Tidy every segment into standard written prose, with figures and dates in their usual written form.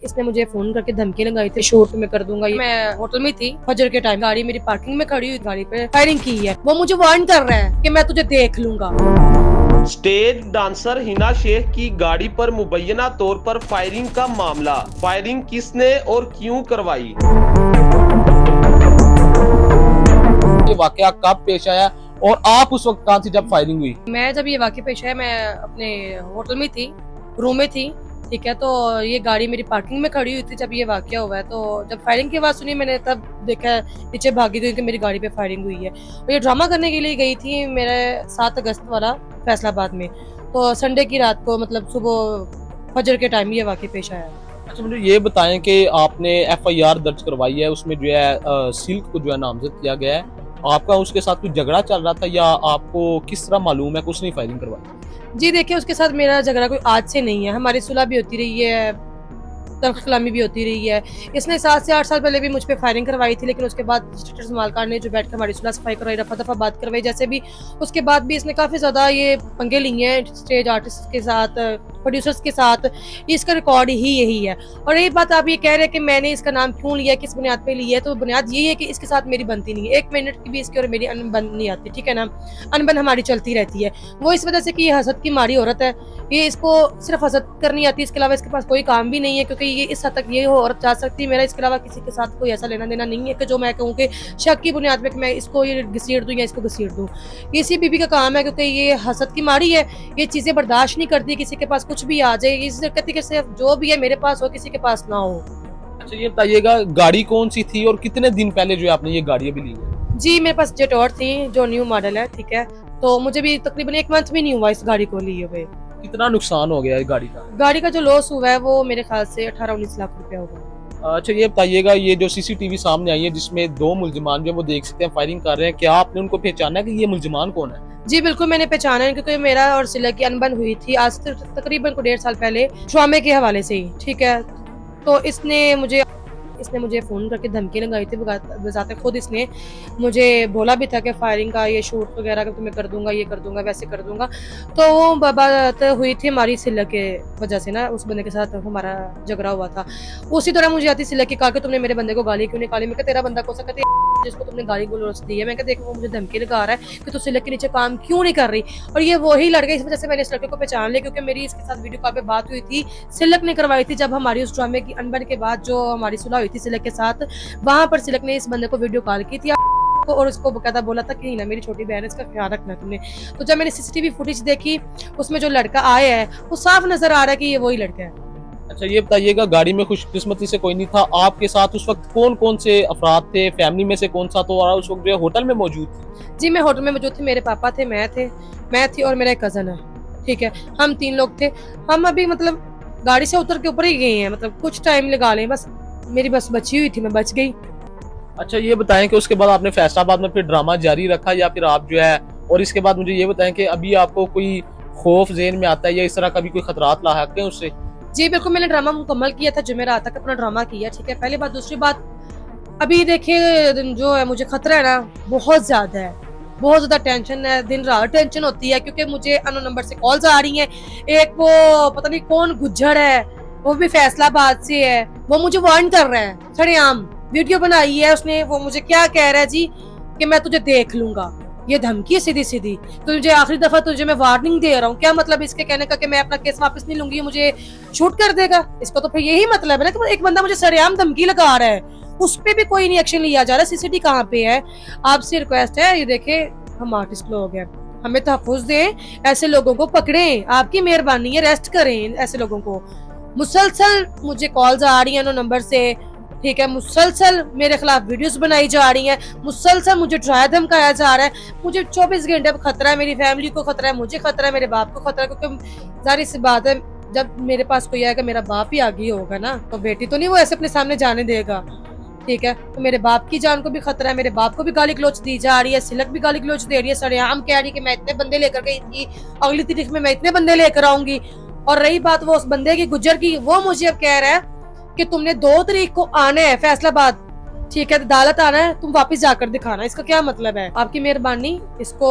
इसने मुझे फोन करके धमकी लगाई थी, शूट मैं कर दूंगा। मैं होटल में थी, फजर के टाइम गाड़ी मेरी पार्किंग में खड़ी हुई, गाड़ी पे फायरिंग की है। वो मुझे वार्न कर रहा है कि मैं तुझे देख लूंगा। स्टेज डांसर हिना शेख की गाड़ी पर मुबैना तौर पर फायरिंग का मामला। फायरिंग किसने और क्यों करवाई? ये वाकया कब पेश आया और आप उस वक्त कहाँ थी जब फायरिंग हुई? मैं जब ये वाकया पेश आया, मैं अपने होटल में थी, रूम में थी, ठीक है। तो ये गाड़ी मेरी पार्किंग में खड़ी हुई थी जब ये वाकया हुआ है। तो जब फायरिंग की आवाज़ सुनी मैंने, तब देखा नीचे भागी गई कि मेरी गाड़ी पे फायरिंग हुई है। और ये ड्रामा करने के लिए गई थी मेरे 7 अगस्त वाला फैसलाबाद में। तो संडे की रात को, मतलब सुबह फजर के टाइम ये वाकया पेश आया। अच्छा, मुझे ये बताएं कि आपने एफआईआर दर्ज करवाई है, उसमें जो है सिल्क को जो है नामजद किया गया है। आपका उसके साथ कुछ झगड़ा चल रहा था या आपको किस तरह मालूम है कि उसने फायरिंग करवाई? जी देखिए, उसके साथ मेरा झगड़ा कोई आज से नहीं है, हमारी सुलह भी होती रही है, तल्ख कलामी भी होती रही है। इसने 7 से 8 साल पहले भी मुझ पे फायरिंग करवाई थी, लेकिन उसके बाद स्टेटस मालकार ने जो बैठ कर हमारी सुलह सफाई करवाई, रफा दफा बात करवाई जैसे भी। उसके बाद भी इसने काफ़ी ज़्यादा ये पंगे लिए हैं स्टेज आर्टिस्ट के साथ, प्रोड्यूसर्स के साथ। इसका रिकॉर्ड ही यही है। और यही बात आप ये कह रहे हैं कि मैंने इसका नाम क्यों लिया, किस बुनियाद पे लिया है, तो बुनियाद यही है कि इसके साथ मेरी बनती नहीं है। 1 मिनट की भी इसकी और मेरी अनबन नहीं आती, ठीक है ना। अनबन हमारी चलती रहती है। वो इस वजह से कि ये हसद की मारी औरत है, ये इसको सिर्फ हसद करनी आती है, इसके अलावा इसके पास कोई काम भी नहीं है। क्योंकि ये इस हद तक ये औरत जा सकती है, मेरा इसके अलावा किसी के साथ कोई ऐसा लेना देना नहीं है कि जो मैं कहूँ कि शक की बुनियाद पे कि मैं इसको ये घसीट दूँ या इसको घसीट दूँ। ये इसी बीबी का काम है, क्योंकि ये हसद की मारी है, ये चीज़ें बर्दाश्त नहीं करती किसी के पास कुछ भी आ जाए। इससे कहती कि सिर्फ जो भी है मेरे पास हो, किसी के पास ना हो। अच्छा, ये बताइएगा गाड़ी कौन सी थी और कितने दिन पहले जो है आपने ये गाड़ी अभी ली है? जी, मेरे पास जेट और थी जो न्यू मॉडल है, ठीक है। तो मुझे भी तकरीबन 1 मंथ भी नहीं हुआ इस गाड़ी को लिए हुए। कितना नुकसान हो गया है गाड़ी का? गाड़ी का जो लॉस हुआ है वो मेरे ख्याल से 18-19 लाख रुपया होगा। अच्छा, ये बताइएगा ये जो सीसीटीवी सामने आई है जिसमें 2 मुल्जिमान जो वो देख सकते हैं फायरिंग कर रहे हैं, क्या आपने उनको पहचाना कि ये मुल्जिमान कौन है? जी बिल्कुल, मैंने पहचाना है, क्योंकि मेरा और सिला की अनबन हुई थी आज से तकरीबन को 1.5 साल पहले, ड्रामे के हवाले से ही, ठीक है। तो इसने मुझे फ़ोन करके धमकी लगाई थी, बजाते खुद इसने मुझे बोला भी था कि फायरिंग का ये शूट वगैरह का तुम्हें कर दूंगा, ये कर दूंगा, वैसे कर दूंगा। तो वो बात हुई थी हमारी सिला के वजह से ना, उस बंदे के साथ हमारा झगड़ा हुआ था। उसी तरह मुझे आती सिला की कहा कि तुमने मेरे बंदे को गाली क्यों निकाली। मैं कहा तेरा बंदा कौन सा, कहते जिसको तुमने गाली गलौज दी है। मैं कहा देखो वो मुझे धमकी लगा रहा है कि तू सिला के नीचे काम क्यों नहीं कर रही। और ये वही लड़का, इस वजह से मैंने इस लड़के को पहचान लिया, क्योंकि मेरी इसके साथ वीडियो कॉल पे बात हुई थी, सिलक ने करवाई थी जब हमारी उस ड्रामे की अनबन के बाद जो हमारी सुलह हुई थी सिलक के साथ। वहां पर सिलक ने इस बंदे को वीडियो कॉल की थी और उसको बकायदा बोला था कि ना मेरी छोटी बहन है, इसका ख्याल रखना तुमने। तो जब मैंने सीसीटीवी फुटेज देखी, उसमें जो लड़का आया है वो साफ नजर आ रहा है कि ये वही लड़का है। अच्छा, ये बताइएगा गाड़ी में खुशकिस्मती से कोई नहीं था, आपके साथ उस वक्त कौन कौन से अफराद थे, फैमिली में से कौन सा तो और उस वक्त जो है होटल में मौजूद थी? जी मैं होटल में मौजूद थी, मेरे पापा थे, मैं थी और मेरा एक कजन है, ठीक है। हम 3 लोग थे। हम अभी मतलब गाड़ी से उतर के ऊपर ही गए हैं, मतलब कुछ टाइम लगा लें बस। मेरी बस बची हुई थी, मैं बच गई। अच्छा, ये बताएं कि उसके बाद आपने फैसलाबाद में फिर ड्रामा जारी रखा या फिर आप जो है, और इसके बाद मुझे ये बताएं कि अभी आपको कोई खौफ ज़हन में आता है या इस तरह का भी कोई खतरात लाहक है उससे? जी बिल्कुल, मैंने ड्रामा मुकम्मल किया था, जुमेरात तक अपना ड्रामा किया, ठीक है। पहली बात। दूसरी बात, अभी देखिए जो है मुझे खतरा है ना, बहुत ज्यादा है, बहुत ज्यादा टेंशन है, दिन रात टेंशन होती है, क्योंकि मुझे अननोन नंबर से कॉल्स आ रही हैं। एक वो पता नहीं कौन गुज्जर है, वो भी फैसलाबाद से है, वो मुझे वार्न कर रहा है, सरेआम वीडियो बनाई है उसने। वो मुझे क्या कह रहा है जी कि मैं तुझे देख लूंगा। ये धमकी है सीधी सीधी। तुझे आखिरी दफा तुझे मैं वार्निंग दे रहा हूँ। क्या मतलब इसके कहने का कि मैं अपना केस वापस नहीं लूंगी, मुझे शूट कर देगा? इसका तो फिर यही मतलब है ना कि एक बंदा मुझे सरेआम धमकी लगा रहा है, उस पर भी कोई नहीं एक्शन लिया जा रहा। सीसीटीवी कहाँ पे है? आपसे रिक्वेस्ट है, ये देखे हम आर्टिस्ट लोग हैं, हमें तहफ़्फ़ुज़ दें, ऐसे लोगों को पकड़ें, आपकी मेहरबानी है, रेस्ट करें ऐसे लोगों को। मुसलसल मुझे कॉल्स आ रही हैं नो नंबर से, ठीक है। मुसलसल मेरे खिलाफ वीडियोस बनाई जा रही हैं, मुसलसल मुझे डराया धमकाया जा रहा है। मुझे 24 घंटे खतरा है, मेरी फैमिली को खतरा है, मुझे खतरा है, मेरे बाप को खतरा है। क्योंकि जाहिर सी बात है, जब मेरे पास कोई आएगा, मेरा बाप ही आगे होगा ना, तो बेटी तो नहीं वो ऐसे अपने सामने जाने देगा, ठीक है। तो मेरे बाप की जान को भी खतरा है, मेरे बाप को भी गाली गलौज दी जा रही है, सिलक भी गाली गलौज दे रही है, सरेआम कह रही है कि मैं इतने बंदे लेकर गई थी, अगली तारीख में मैं इतने बंदे लेकर आऊंगी। और रही बात वो उस बंदे की गुज्जर की, वो मुझे अब कह रहा है कि तुमने 2 तारीख को आना है फैसलाबाद, ठीक है, अदालत आना है, तुम वापस जाकर दिखाना, इसका क्या मतलब है? आपकी मेहरबानी, इसको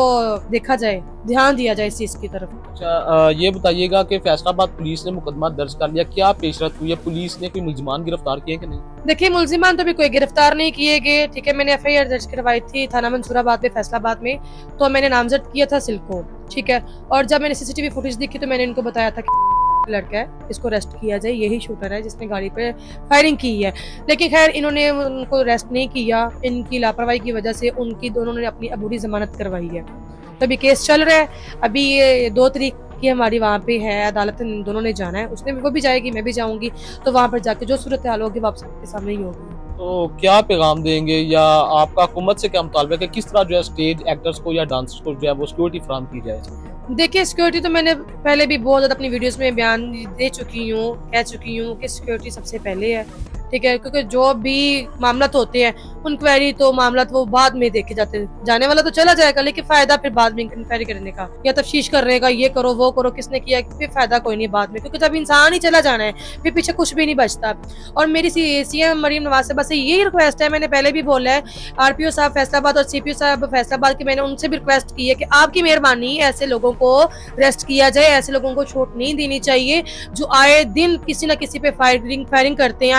देखा जाए, ध्यान दिया जाए इस चीज की तरफ। अच्छा, ये बताइएगा कि फैसलाबाद पुलिस ने मुकदमा दर्ज कर लिया, क्या पेशरफ हुई है? पुलिस ने कोई मुलजमान गिरफ्तार किए कि नहीं? देखिए, मुलजिमान तो भी कोई गिरफ्तार नहीं किए गए, ठीक है। मैंने FIR दर्ज करवाई थी थाना मंसूराबाद में, फैसलाबाद में, तो मैंने नामजद किया था सिल्क को, ठीक है। और जब मैंने CCTV फुटेज देखी तो मैंने इनको बताया था कि लड़का है, इसको अरेस्ट किया जाए, यही शूटर है जिसने गाड़ी पे फायरिंग की है। लेकिन खैर इन्होंने उनको अरेस्ट नहीं किया, इनकी लापरवाही की वजह से उनकी दोनों ने अपनी अबूरी जमानत करवाई है। तो अभी केस चल रहा है, अभी ये 2 तारीख की हमारी वहाँ पे है अदालत, इन दोनों ने जाना है, उसने वो भी जाएगी, मैं भी जाऊंगी, तो वहाँ पर जाके जो सूरत हाल होगी वो आप सबके सामने ही होगी। तो क्या पैगाम देंगे या आपका हुकूमत से क्या मुतालबा है कि किस तरह जो है स्टेज एक्टर्स को या डांसर्स को जो है वो सिक्योरिटी फराहम की जाए? देखिए, सिक्योरिटी तो मैंने पहले भी बहुत ज़्यादा अपनी वीडियोस में बयान दे चुकी हूँ, कह चुकी हूँ कि सिक्योरिटी सबसे पहले है, ठीक है। क्योंकि जो भी मामला होते हैं, इंक्वायरी तो मामला वो बाद में देखे जाते हैं, जाने वाला तो चला जाएगा, लेकिन फायदा फिर बाद में इंक्वायरी करने का या तफ्तीश करने का, ये करो वो करो, किसने किया, फिर फायदा कोई नहीं बाद में, क्योंकि जब इंसान ही चला जाना है फिर पीछे कुछ भी नहीं बचता। और मेरी CM मरीम नवाज साहबा से यही रिक्वेस्ट है, मैंने पहले भी बोला है, RPO साहब फैसलाबाद और CPO साहब फैसलाबाद की, मैंने उनसे भी रिक्वेस्ट की है कि आपकी मेहरबानी ऐसे लोगों को अरेस्ट किया जाए, ऐसे लोगों को छूट नहीं देनी चाहिए जो आए दिन किसी न किसी पे फायरिंग करते हैं,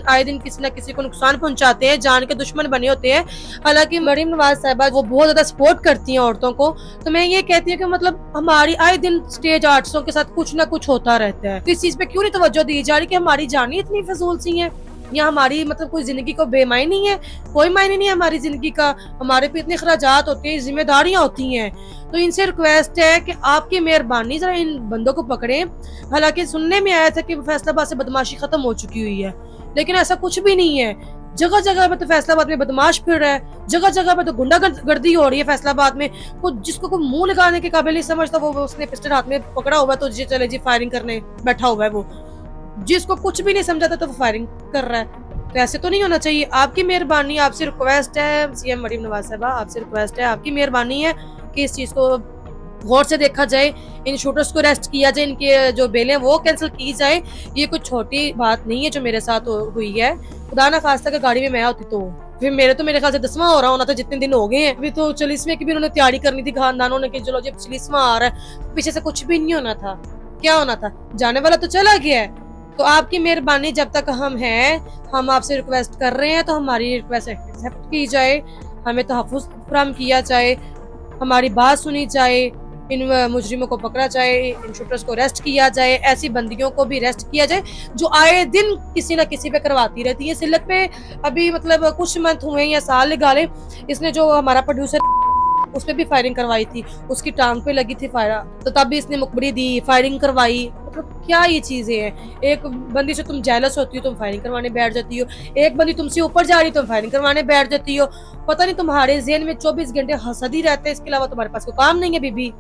आए दिन किसी न किसी को नुकसान पहुंचाते हैं, जान के दुश्मन बने होते हैं। हालांकि मरीम नवाज साहबा वो बहुत ज्यादा सपोर्ट करती हैं औरतों को, तो मैं ये कहती हूँ कि मतलब हमारी आए दिन स्टेज आर्टिस्टों के साथ कुछ ना कुछ होता रहता है, तो इस चीज पे क्यों नहीं तवज्जो दी जा रही कि हमारी जान ही इतनी फजूल सी है, या हमारी मतलब कोई जिंदगी को बेमायनी है, कोई मायने नहीं है हमारी जिंदगी का, हमारे पे इतने खर्चात होते हैं, जिम्मेदारियां होती हैं। तो इनसे रिक्वेस्ट है कि आपकी मेहरबानी जरा इन बंदों को पकड़ें। हालांकि सुनने में आया था कि फैसलाबाद से बदमाशी खत्म हो चुकी हुई है, लेकिन ऐसा कुछ भी नहीं है। जगह जगह पे तो फैसलाबाद में बदमाश फिर रहा है, जगह जगह पे तो गुंडागर्दी हो रही है फैसलाबाद में। वो जिसको कोई मुंह लगाने के काबिल नहीं समझता, वो उसने पिस्टल हाथ में पकड़ा हुआ है, तो जी चले जी फायरिंग करने बैठा हुआ है। वो जिसको कुछ भी नहीं समझाता तो वो फायरिंग कर रहा है। तो ऐसे तो नहीं होना चाहिए। आपकी मेहरबानी, आपसे रिक्वेस्ट है, CM मरीम नवाज साहबा आपसे रिक्वेस्ट है, आपकी मेहरबानी है कि इस चीज को गौर से देखा जाए, इन शूटर्स को अरेस्ट किया जाए, इनके जो बेलें वो कैंसिल की जाए। ये कुछ छोटी बात नहीं है जो मेरे साथ हुई है। खुदा ना खास्ता कि गाड़ी में मैं होती तो फिर मेरे ख्याल से 10वां हो रहा होना था, जितने दिन हो गए हैं। अभी तो 40वें की भी उन्होंने तैयारी करनी थी खानदानों ने कि चलो जब 40वां आ रहा है, पीछे से कुछ भी नहीं होना था। क्या होना था, जाने वाला तो चला गया है। तो आपकी मेहरबानी, जब तक हम हैं, हम आपसे रिक्वेस्ट कर रहे हैं, तो हमारी रिक्वेस्ट एक्सेप्ट की जाए, हमें तहफ़्फ़ुज़ फराहम किया जाए, हमारी बात सुनी जाए, इन मुजरिमों को पकड़ा जाए, इन शूटर्स को अरेस्ट किया जाए, ऐसी बंदियों को भी अरेस्ट किया जाए जो आए दिन किसी न किसी पे करवाती रहती है। सिलक पे अभी मतलब कुछ मंथ हुए या साल निकाले, इसने जो हमारा प्रोड्यूसर उस पे भी फायरिंग करवाई थी, उसकी टांग पे लगी थी फायर, तो तब भी इसने मुखबरी दी, फायरिंग करवाई। मतलब क्या ये चीजें हैं? एक बंदी से तुम जेलस होती हो, तुम फायरिंग करवाने बैठ जाती हो, एक बंदी तुमसे ऊपर जा रही, तुम फायरिंग करवाने बैठ जाती हो। पता नहीं तुम्हारे ज़हन में 24 घंटे हसद ही रहते हैं, इसके अलावा तुम्हारे पास कोई काम नहीं है बीबी।